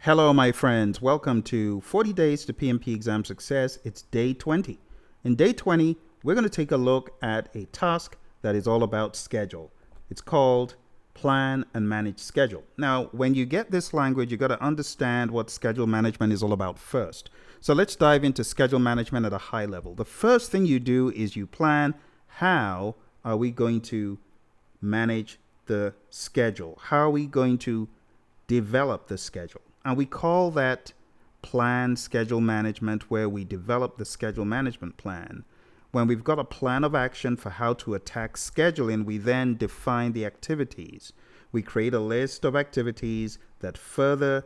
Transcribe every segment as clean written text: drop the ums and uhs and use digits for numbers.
Hello, my friends. Welcome to 40 Days to PMP Exam Success. It's day 20. In day 20, we're going to take a look at a task that is all about schedule. It's called Plan and Manage Schedule. Now, when you get this language, you got to understand what schedule management is all about first. So let's dive into schedule management at a high level. The first thing you do is you plan how are we going to manage the schedule? How are we going to develop the schedule? And we call that plan schedule management, where we develop the schedule management plan. When we've got a plan of action for how to attack scheduling, we then define the activities. We create a list of activities that further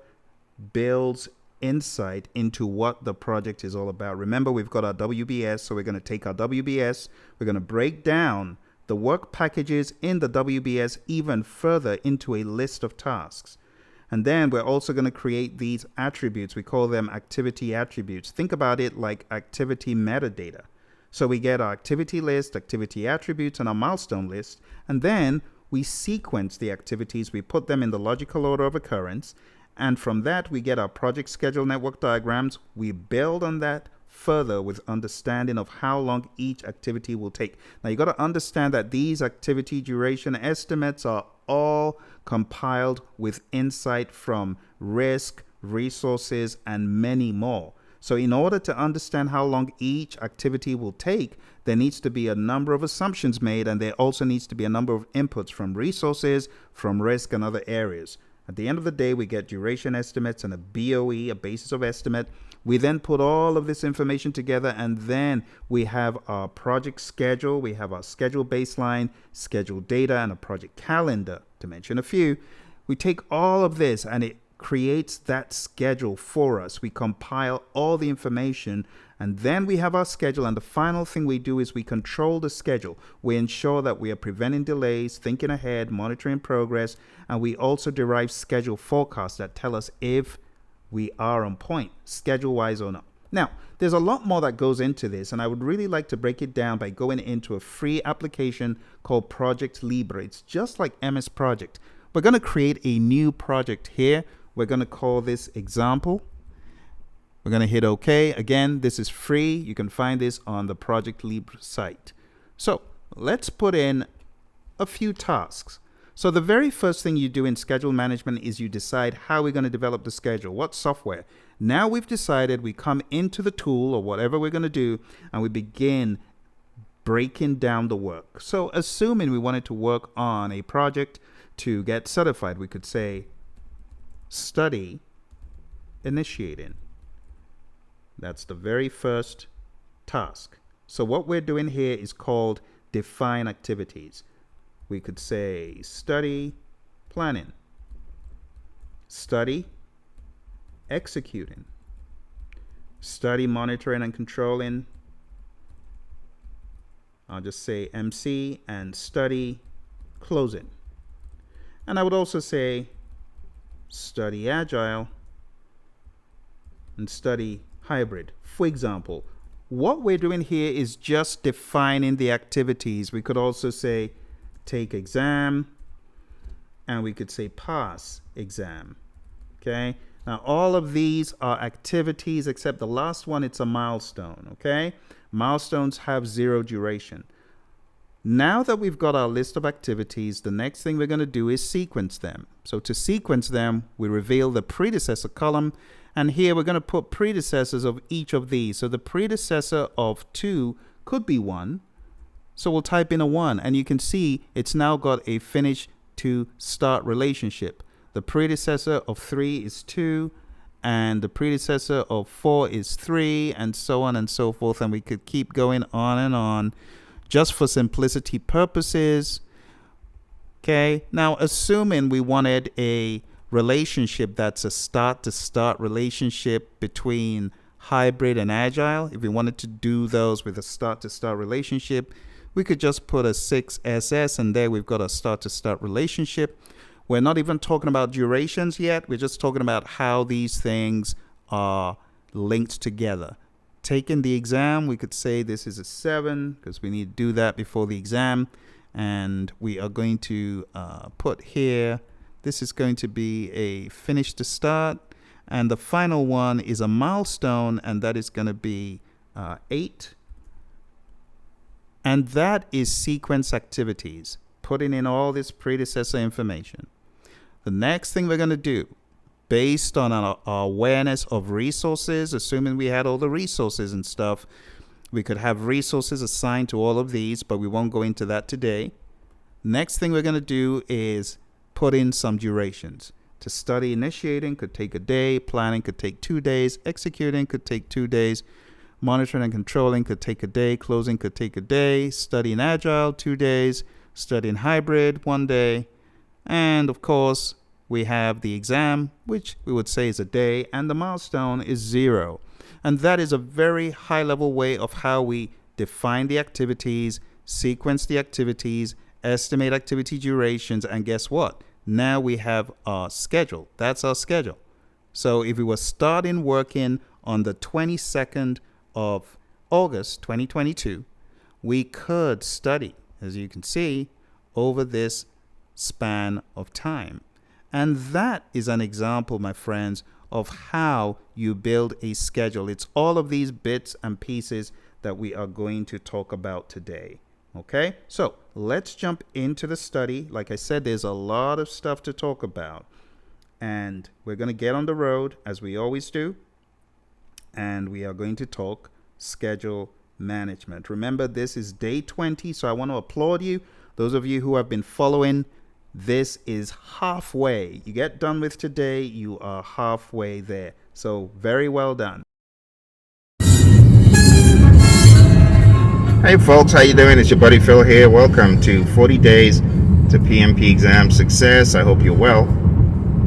builds insight into what the project is all about. Remember, we've got our WBS, so we're going to take our WBS, we're going to break down the work packages in the WBS even further into a list of tasks. And then we're also going to create these attributes. We call them activity attributes. Think about it like activity metadata. So we get our activity list, activity attributes, and our milestone list. And then we sequence the activities. We put them in the logical order of occurrence. And from that, we get our project schedule network diagrams. We build on that further with understanding of how long each activity will take. Now, you got to understand that these activity duration estimates are all compiled with insight from risk, resources, and many more. So in order to understand how long each activity will take, there needs to be a number of assumptions made, and there also needs to be a number of inputs from resources, from risk, and other areas. At the end of the day, we get duration estimates and a BOE, a basis of estimate. We then put all of this information together, and then we have our project schedule. We have our schedule baseline, schedule data, and a project calendar, to mention a few. We take all of this and it creates that schedule for us. We compile all the information, and then we have our schedule. And the final thing we do is we control the schedule. We ensure that we are preventing delays, thinking ahead, monitoring progress, and we also derive schedule forecasts that tell us if we are on point, schedule-wise or not. Now, there's a lot more that goes into this, and I would really like to break it down by going into a free application called Project Libre. It's just like MS Project. We're going to create a new project here. We're going to call this example. We're going to hit OK. Again, this is free. You can find this on the Project Libre site. So let's put in a few tasks. So the very first thing you do in schedule management is you decide how we're going to develop the schedule, what software. Now we've decided, we come into the tool or whatever we're going to do, and we begin breaking down the work. So assuming we wanted to work on a project to get certified, we could say study initiating. That's the very first task. So what we're doing here is called define activities. We could say study planning, study executing, study monitoring and controlling. I'll just say MC, and study closing. And I would also say study agile and study hybrid. For example, what we're doing here is just defining the activities. We could also say take exam, and we could say pass exam. Okay, now all of these are activities except the last one, it's a milestone. Okay, milestones have 0 duration. Now that we've got our list of activities, the next thing we're going to do is sequence them. So to sequence them, we reveal the predecessor column, and here we're going to put predecessors of each of these. So the predecessor of 2 could be 1. So we'll type in a 1, and you can see it's now got a finish to start relationship. The predecessor of 3 is 2, and the predecessor of 4 is 3, and so on and so forth. And we could keep going on and on just for simplicity purposes. Okay, now assuming we wanted a relationship that's a start-to-start relationship between hybrid and agile, if we wanted to do those with a start-to-start relationship, we could just put a 6SS, and there we've got a start-to-start relationship. We're not even talking about durations yet. We're just talking about how these things are linked together. Taking the exam, we could say this is a 7 because we need to do that before the exam. And we are going to put here, this is going to be a finish to start. And the final one is a milestone, and that is going to be 8. And that is sequence activities, putting in all this predecessor information. The next thing we're going to do, based on our awareness of resources, assuming we had all the resources and stuff, we could have resources assigned to all of these, but we won't go into that today. Next thing we're going to do is put in some durations. To study initiating could take a day, planning could take 2 days, executing could take 2 days, monitoring and controlling could take a day, closing could take a day, studying Agile 2 days, studying hybrid 1 day, and of course we have the exam, which we would say is a day, and the milestone is 0. And that is a very high level way of how we define the activities, sequence the activities, estimate activity durations, and guess what? Now we have our schedule. That's our schedule. So if we were starting working on the 22nd of August 2022, we could study, as you can see, over this span of time. And that is an example, my friends, of how you build a schedule. It's all of these bits and pieces that we are going to talk about today. Okay, so let's jump into the study. Like I said, there's a lot of stuff to talk about, and we're going to get on the road as we always do, and we are going to talk schedule management. Remember, this is day 20, so I want to applaud you. Those of you who have been following, this is halfway. You get done with today, you are halfway there. So very well done. Hey folks, how you doing? It's your buddy Phil here. Welcome to 40 Days to PMP Exam Success. I hope you're well.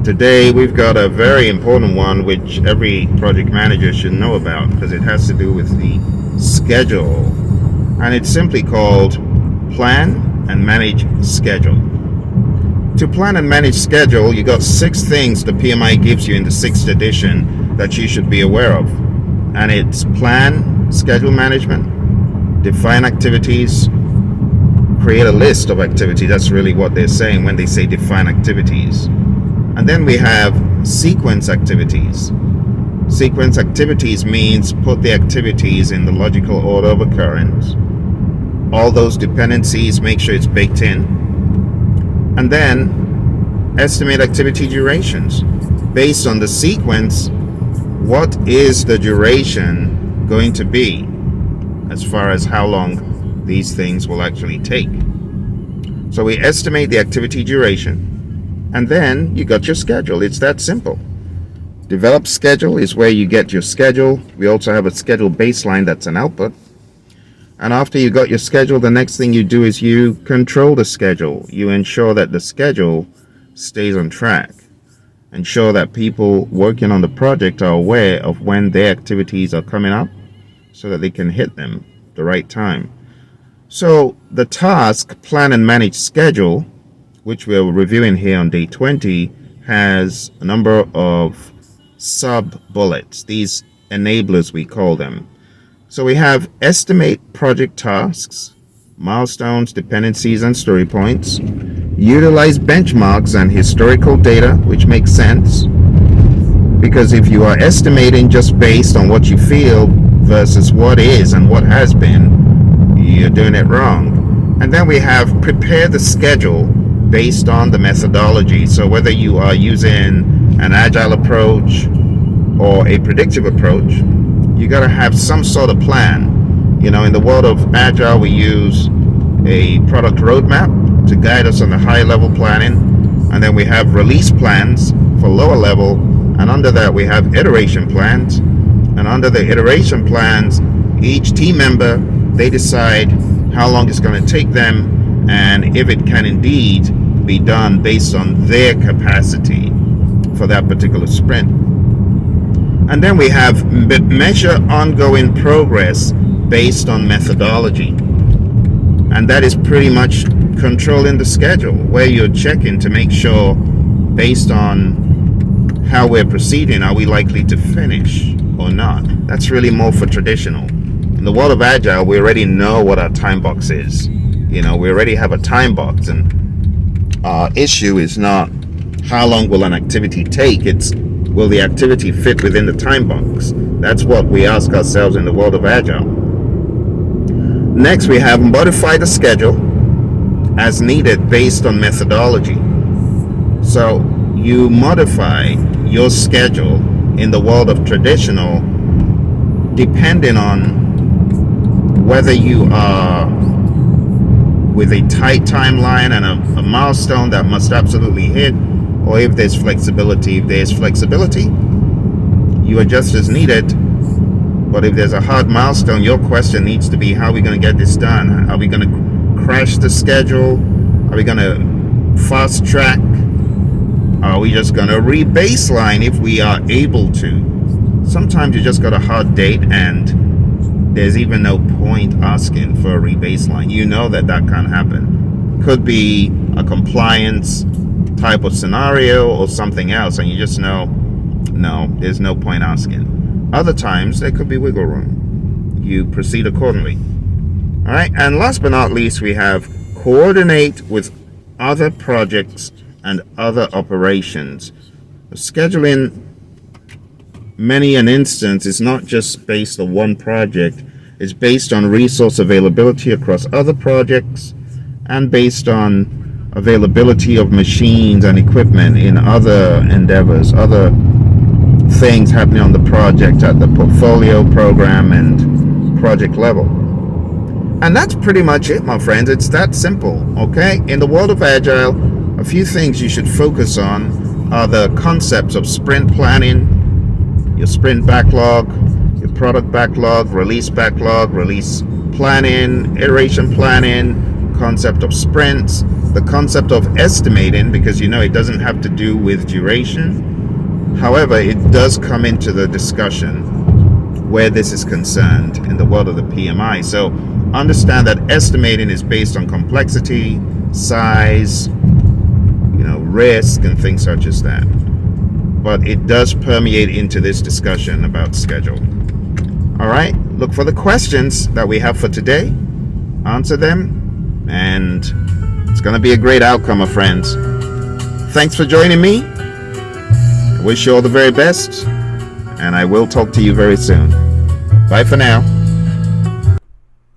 Today we've got a very important one which every project manager should know about because it has to do with the schedule. And it's simply called Plan and Manage Schedule. To plan and manage schedule, you got 6 things the PMI gives you in the 6th edition that you should be aware of. And it's plan, schedule management, define activities, create a list of activities. That's really what they're saying when they say define activities. And then we have sequence activities. Sequence activities means put the activities in the logical order of occurrence. All those dependencies, make sure it's baked in. And then estimate activity durations. Based on the sequence, what is the duration going to be as far as how long these things will actually take? So we estimate the activity duration, and then you got your schedule. It's that simple. Develop schedule is where you get your schedule. We also have a schedule baseline that's an output. And after you got your schedule, the next thing you do is you control the schedule. You ensure that the schedule stays on track. Ensure that people working on the project are aware of when their activities are coming up so that they can hit them the right time. So the task, plan and manage schedule, which we're reviewing here on day 20, has a number of sub-bullets. These enablers, we call them. So we have estimate project tasks, milestones, dependencies, and story points. Utilize benchmarks and historical data, which makes sense. Because if you are estimating just based on what you feel versus what is and what has been, you're doing it wrong. And then we have prepare the schedule based on the methodology. So whether you are using an agile approach or a predictive approach, you got to have some sort of plan. You know, in the world of agile, we use a product roadmap to guide us on the high level planning, and then we have release plans for lower level, and under that we have iteration plans, and under the iteration plans each team member, they decide how long it's going to take them and if it can indeed be done based on their capacity for that particular sprint. And then we have measure ongoing progress based on methodology. And that is pretty much controlling the schedule, where you're checking to make sure, based on how we're proceeding, are we likely to finish or not. That's really more for traditional. In the world of Agile, we already know what our time box is. You know, we already have a time box, and our issue is not how long will an activity take, it's will the activity fit within the time box? That's what we ask ourselves in the world of Agile. Next, we have modify the schedule as needed based on methodology. So you modify your schedule in the world of traditional depending on whether you are with a tight timeline and a milestone that must absolutely hit, or if there's flexibility. If there's flexibility, you adjust as needed. But if there's a hard milestone, your question needs to be, how are we going to get this done? Are we going to crash the schedule? Are we going to fast track? Are we just going to re-baseline if we are able to? Sometimes you just got a hard date and there's even no point asking for a re-baseline. You know that can't happen. Could be a compliance type of scenario or something else, and you just know, no, there's no point asking. Other times, there could be wiggle room. You proceed accordingly. All right, and last but not least, we have coordinate with other projects and other operations. Scheduling, many an instance, is not just based on one project. It's based on resource availability across other projects and based on availability of machines and equipment in other endeavors, other things happening on the project at the portfolio, program, and project level. And that's pretty much it, my friends. It's that simple, okay? In the world of Agile, a few things you should focus on are the concepts of sprint planning, your sprint backlog, your product backlog, release planning, iteration planning, concept of sprints, the concept of estimating, because you know it doesn't have to do with duration. However, it does come into the discussion where this is concerned in the world of the PMI. So understand that estimating is based on complexity, size, risk, and things such as that. But it does permeate into this discussion about schedule. All right, look for the questions that we have for today, answer them, and it's going to be a great outcome, my friends. Thanks for joining me. I wish you all the very best, and I will talk to you very soon. Bye for now.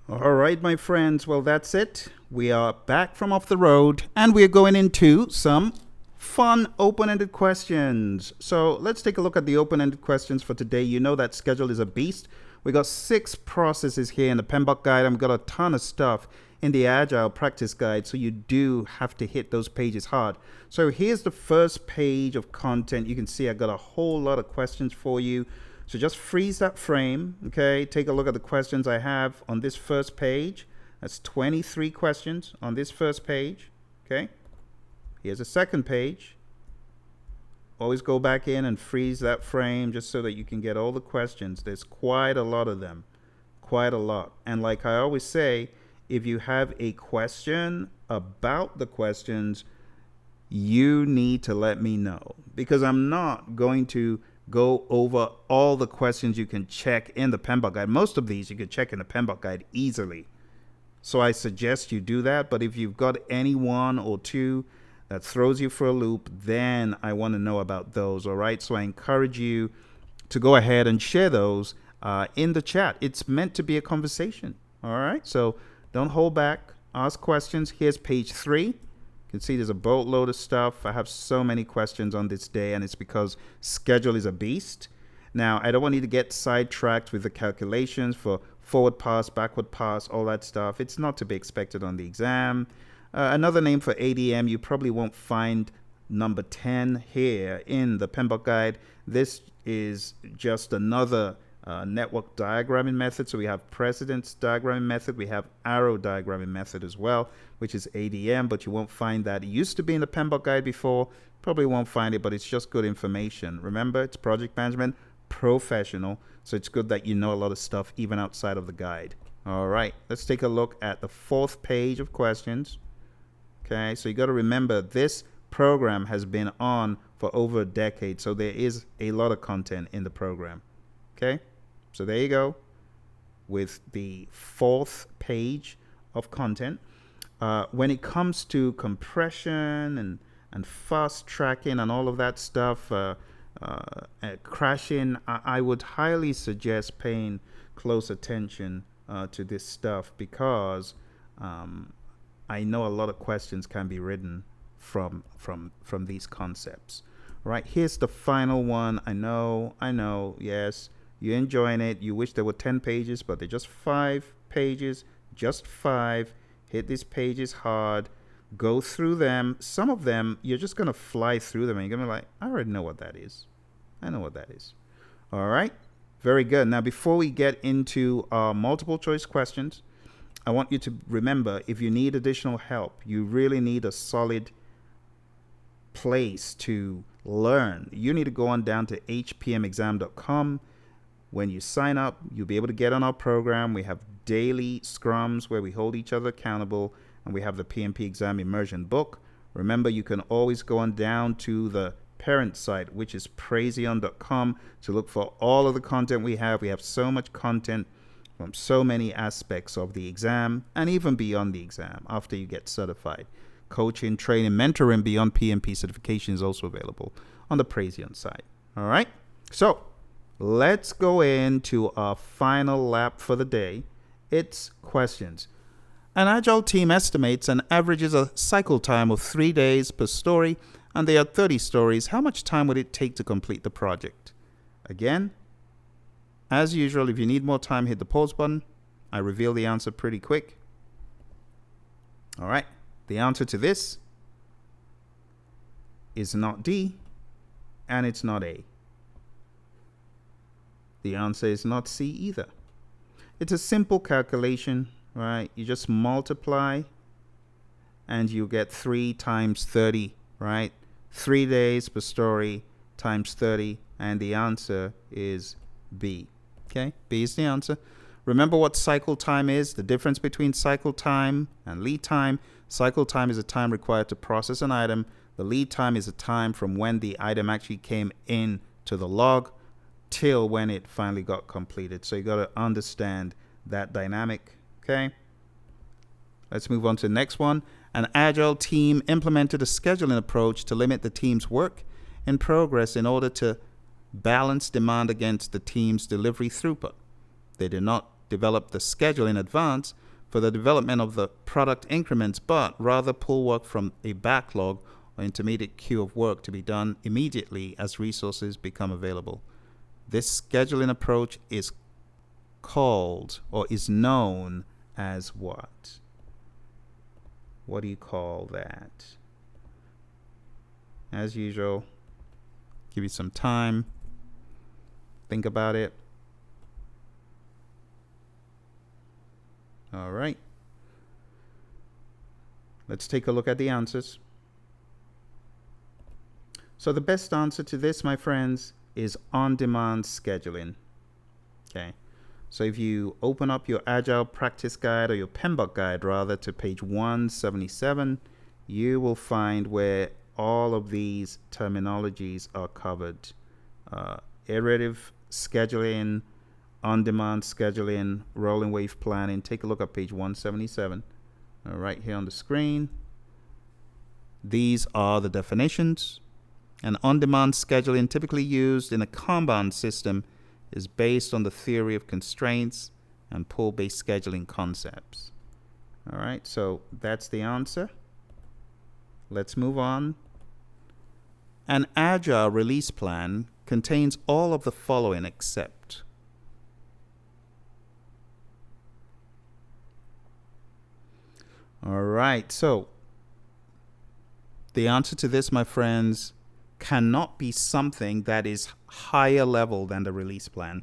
All right, my friends. Well, that's it. We are back from off the road, and we're going into some fun open-ended questions. So let's take a look at the open-ended questions for today. You know that schedule is a beast. We got 6 processes here in the PMBOK guide, and we've got a ton of stuff in the Agile practice guide, so you do have to hit those pages hard. So here's the first page of content. You can see I got a whole lot of questions for you. So just freeze that frame, okay? Take a look at the questions I have on this first page. That's 23 questions on this first page, okay? Here's a second page. Always go back in and freeze that frame just so that you can get all the questions. There's quite a lot of them, quite a lot. And like I always say, if you have a question about the questions, you need to let me know, because I'm not going to go over all the questions you can check in the PMBOK guide. Most of these you can check in the PMBOK guide easily. So I suggest you do that. But if you've got any one or two that throws you for a loop, then I want to know about those. All right. So I encourage you to go ahead and share those in the chat. It's meant to be a conversation. All right. So don't hold back. Ask questions. Here's page 3. You can see there's a boatload of stuff. I have so many questions on this day, and it's because schedule is a beast. Now, I don't want you to get sidetracked with the calculations for forward pass, backward pass, all that stuff. It's not to be expected on the exam. Another name for ADM, you probably won't find number 10 here in the PMBOK guide. This is just another network diagramming method. So we have precedence diagramming method. We have arrow diagramming method as well, which is ADM, but you won't find that. It used to be in the PMBOK guide before. Probably won't find it, but it's just good information. Remember, it's project management professional, so it's good that you know a lot of stuff even outside of the guide. All right, let's take a look at the 4th page of questions. Okay, so you got to remember this program has been on for over a decade, so there is a lot of content in the program. Okay, so there you go with the 4th page of content. When it comes to compression and fast tracking and all of that stuff, crashing, I would highly suggest paying close attention to this stuff, because I know a lot of questions can be written from these concepts. Right, here's the final one. I know, yes, you're enjoying it. You wish there were 10 pages, but they're just 5 pages, just 5. Hit these pages hard. Go through them. Some of them, you're just going to fly through them, and you're going to be like, I already know what that is. I know what that is. All right, very good. Now, before we get into multiple choice questions, I want you to remember, if you need additional help, you really need a solid place to learn. You need to go on down to hpmexam.com. When you sign up, you'll be able to get on our program. We have daily scrums where we hold each other accountable, and we have the PMP exam immersion book. Remember, you can always go on down to the parent site, which is Praizion.com, to look for all of the content we have. We have so much content from so many aspects of the exam, and even beyond the exam after you get certified. Coaching, training, mentoring beyond PMP certification is also available on the Praizion site. All right, so let's go into our final lap for the day. It's questions. An Agile team estimates and averages a cycle time of 3 days per story, and there are 30 stories. How much time would it take to complete the project? Again, as usual, if you need more time, hit the pause button. I reveal the answer pretty quick. All right, the answer to this is not D, and it's not A. The answer is not C either. It's a simple calculation, right? You just multiply and you get 3 times 30, right? 3 days per story times 30, and the answer is B. Okay, B is the answer. Remember what cycle time is, the difference between cycle time and lead time. Cycle time is the time required to process an item. The lead time is the time from when the item actually came in to the log till when it finally got completed. So you got to understand that dynamic. Okay, let's move on to the next one. An Agile team implemented a scheduling approach to limit the team's work in progress in order to balance demand against the team's delivery throughput. They did not develop the schedule in advance for the development of the product increments, but rather pull work from a backlog or intermediate queue of work to be done immediately as resources become available. This scheduling approach is called, or is known as, what? What do you call that? As usual, give you some time. Think about it. All right. Let's take a look at the answers. So the best answer to this, my friends, is on-demand scheduling. Okay. So if you open up your Agile practice guide, or your PMBOK guide rather, to page 177, you will find where all of these terminologies are covered. Iterative scheduling, on-demand scheduling, rolling wave planning. Take a look at page 177. Right here on the screen. These are the definitions. And on-demand scheduling, typically used in a Kanban system, is based on the theory of constraints and pull-based scheduling concepts. All right, so that's the answer. Let's move on. An Agile release plan contains all of the following except. All right, so the answer to this, my friends, cannot be something that is higher level than the release plan.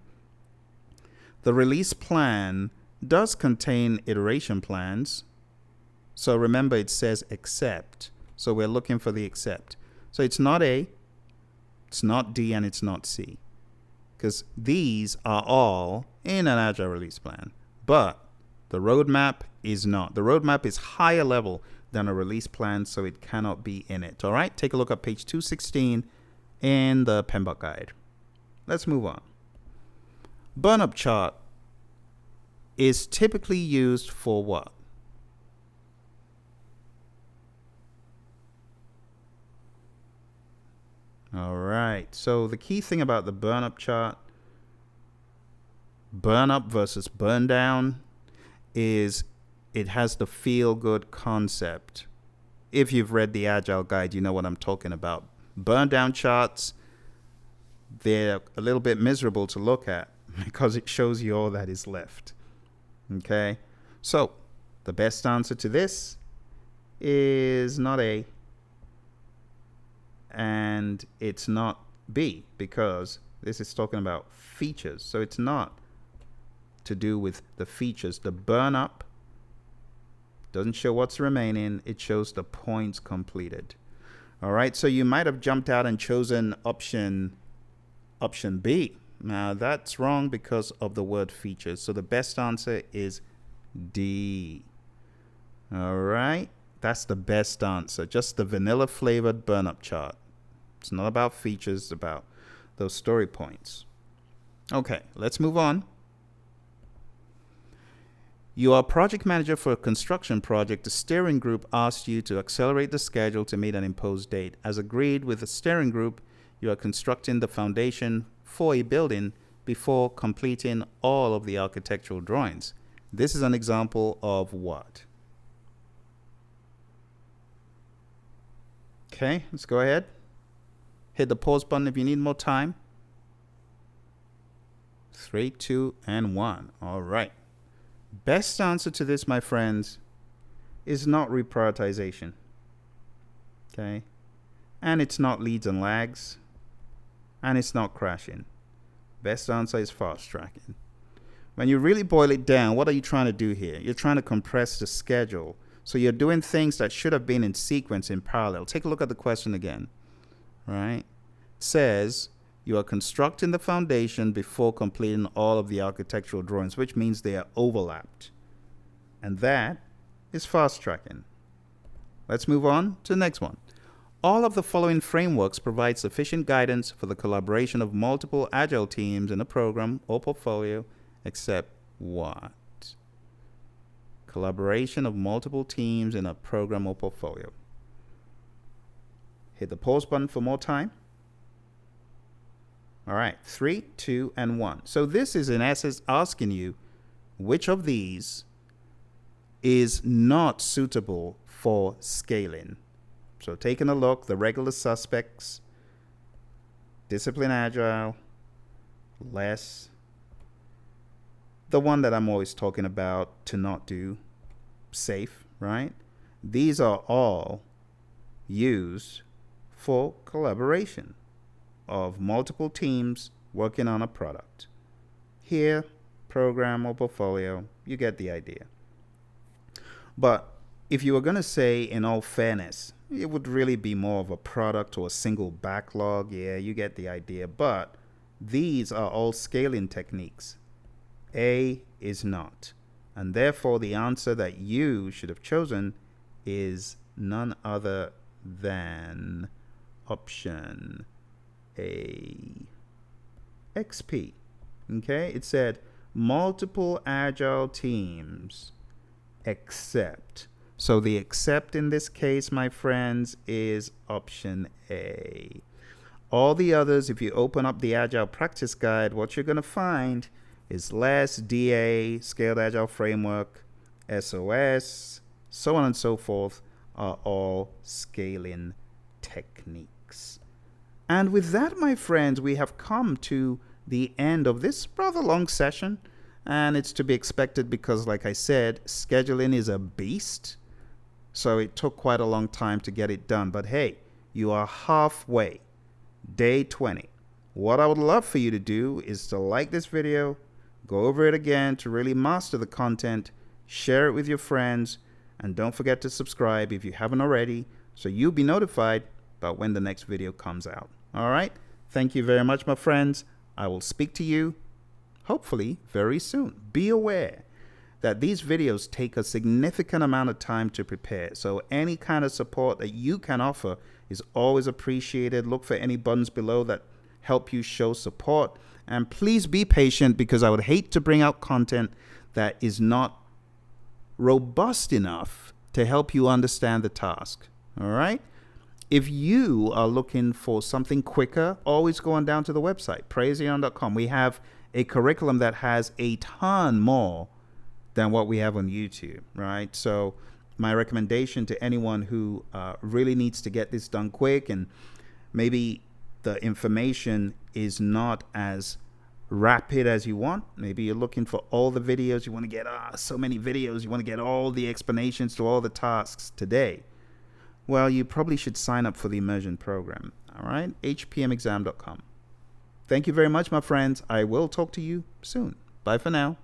The release plan does contain iteration plans. So remember, it says except. So we're looking for the except. So it's not A, it's not D, and it's not C, because these are all in an Agile release plan. But the roadmap is not. The roadmap is higher level than a release plan, so it cannot be in it. All right, take a look at page 216 in the PMBOK guide. Let's move on. Burn-up chart is typically used for what? All right. So the key thing about the burn up chart, burn up versus burn down, is it has the feel good concept. If you've read the Agile guide, you know what I'm talking about. Burn down charts, they're a little bit miserable to look at because it shows you all that is left. Okay? So, the best answer to this is not A, and it's not B, because this is talking about features. So it's not to do with the features. The burn up doesn't show what's remaining, it shows the points completed. All right, so you might have jumped out and chosen option B. Now that's wrong because of the word features. So the best answer is D. All right, that's the best answer. Just the vanilla flavored burn up chart. It's not about features, it's about those story points. Okay, let's move on. You are a project manager for a construction project. The steering group asked you to accelerate the schedule to meet an imposed date. As agreed with the steering group, you are constructing the foundation for a building before completing all of the architectural drawings. This is an example of what? Okay, let's go ahead. Hit the pause button if you need more time. 3, 2, and 1. All right. Best answer to this, my friends, is not reprioritization. Okay? And it's not leads and lags. And it's not crashing. Best answer is fast tracking. When you really boil it down, what are you trying to do here? You're trying to compress the schedule. So you're doing things that should have been in sequence in parallel. Take a look at the question again. Right? It says you are constructing the foundation before completing all of the architectural drawings, which means they are overlapped. And that is fast tracking. Let's move on to the next one. All of the following frameworks provide sufficient guidance for the collaboration of multiple Agile teams in a program or portfolio, except what? Collaboration of multiple teams in a program or portfolio. Hit the pause button for more time. All right, 3, 2, and 1. So this is in essence asking you which of these is not suitable for scaling. So taking a look, the regular suspects, discipline agile, less, the one that I'm always talking about, to not do, safe, right? These are all used for collaboration of multiple teams working on a product. Here, program or portfolio, you get the idea. But if you were going to say, in all fairness, it would really be more of a product or a single backlog. Yeah, you get the idea. But these are all scaling techniques. A is not. And therefore, the answer that you should have chosen is none other than option A. XP. Okay, it said multiple agile teams except. So the except in this case, my friends, is option A. All the others, if you open up the Agile Practice Guide, what you're going to find is LESS, DA, Scaled Agile Framework, SOS, so on and so forth, are all scaling techniques. And with that, my friends, we have come to the end of this rather long session. And it's to be expected because, like I said, scheduling is a beast. So it took quite a long time to get it done. But hey, you are halfway. Day 20. What I would love for you to do is to like this video, go over it again to really master the content, share it with your friends, and don't forget to subscribe if you haven't already, so you'll be notified about when the next video comes out. All right? Thank you very much, my friends. I will speak to you hopefully very soon. Be aware that these videos take a significant amount of time to prepare, so any kind of support that you can offer is always appreciated. Look for any buttons below that help you show support, and please be patient because I would hate to bring out content that is not robust enough to help you understand the task. All right? If you are looking for something quicker, always go on down to the website, Praizion.com. We have a curriculum that has a ton more than what we have on YouTube, right? So my recommendation to anyone who really needs to get this done quick, and maybe the information is not as rapid as you want. Maybe you're looking for all the videos. You want to get so many videos. You want to get all the explanations to all the tasks today. Well, you probably should sign up for the Immersion program. All right, hpmexam.com. Thank you very much, my friends. I will talk to you soon. Bye for now.